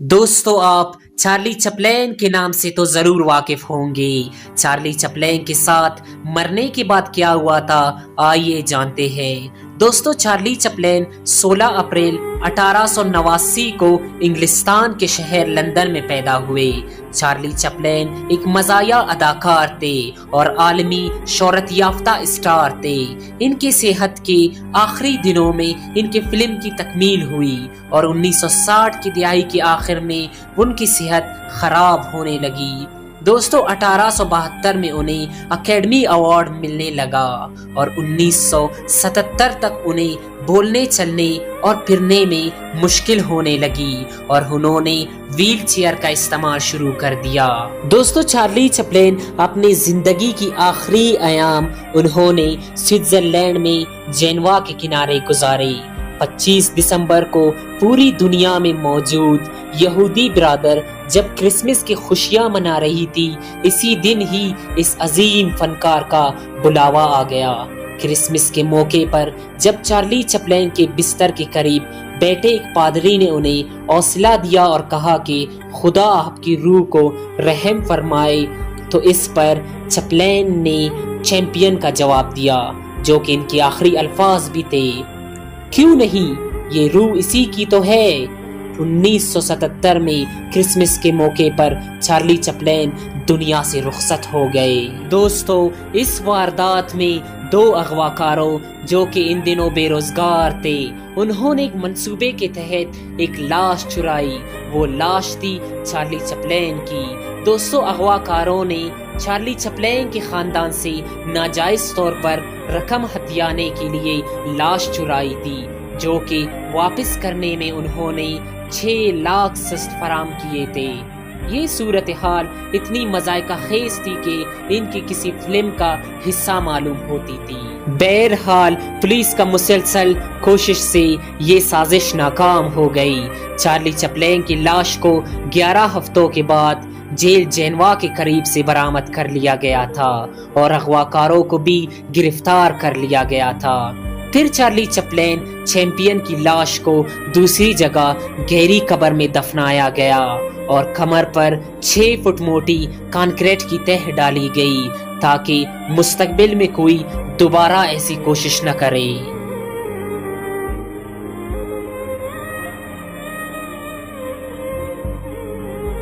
दोस्तों, आप Charlie Chaplin के नाम से तो जरूर वाकिफ होंगे। चार्ली चैपलिन के साथ मरने के बाद क्या हुआ था, आइए जानते हैं। दोस्तों, चार्ली चैपलिन 16 अप्रैल 1889 को इंग्लिस्तान के शहर लंदन में पैदा हुए। चार्ली चैपलिन एक मज़ाहिया अदाकार थे और आलमी शोहरत याफ्ता स्टार थे। इनके सेहत के आखिरी दिनों में इनके फिल्म की तकमील हुई और 1960 की दिहाई के आखिर में उनकी सेहत खराब होने लगी। दोस्तों, 1872 में उन्हें अकेडमी अवार्ड मिलने लगा और 1977 तक उन्हें बोलने, चलने और फिरने में मुश्किल होने लगी और उन्होंने व्हील चेयर का इस्तेमाल शुरू कर दिया। दोस्तों, चार्ली चैपलिन अपनी जिंदगी की आखिरी अयाम उन्होंने स्विट्जरलैंड में जेनेवा के किनारे गुजारे। 25 दिसंबर को पूरी दुनिया में मौजूद यहूदी बिरादर जब क्रिसमस की खुशियां मना रही थी, इसी दिन ही इस अजीम फनकार का बुलावा आ गया। क्रिसमस के मौके पर जब चार्ली चैपलिन के बिस्तर के करीब बैठे एक पादरी ने उन्हें हौसला दिया और कहा कि खुदा आपकी रूह को रहम फरमाए, तो इस पर चैपलिन ने चैंपियन का जवाब दिया, जो कि इनके आखिरी अल्फाज भी थे। क्यों नहीं, ये रूह इसी की तो है। 1977 में क्रिसमस के मौके पर चार्ली चैपलिन दुनिया से रुखसत हो गए। दोस्तों, इस वारदात में 2 अगवाकारों जो कि इन दिनों बेरोजगार थे, उन्होंने एक मंसूबे के तहत एक लाश चुराई। वो लाश थी चार्ली चैपलिन की। दोस्तों, अगवाकारों ने चार्ली चैपलिन के खानदान से नाजायज तौर पर रकम हथियाने के लिए लाश चुराई थी, जो कि वापस करने में उन्होंने 6 लाख सस्त फराम किए थे। ये सूरत हाल इतनी मज़ायका खेज थी कि इनकी किसी फिल्म का हिस्सा मालूम होती थी। बहरहाल पुलिस का मुसलसल कोशिश से ये साजिश नाकाम हो गई। चार्ली चैपलिन की लाश को 11 हफ्तों के बाद जेल जेनेवा के करीब से बरामद कर लिया गया था और अगवाकारों को भी गिरफ्तार कर लिया गया था। फिर चार्ली चैपलिन चैंपियन की लाश को दूसरी जगह गहरी कब्र में दफनाया गया और कमर पर 6 फुट मोटी कंक्रीट की तह डाली गई ताकि मुस्तकबिल में कोई दोबारा ऐसी कोशिश न करे।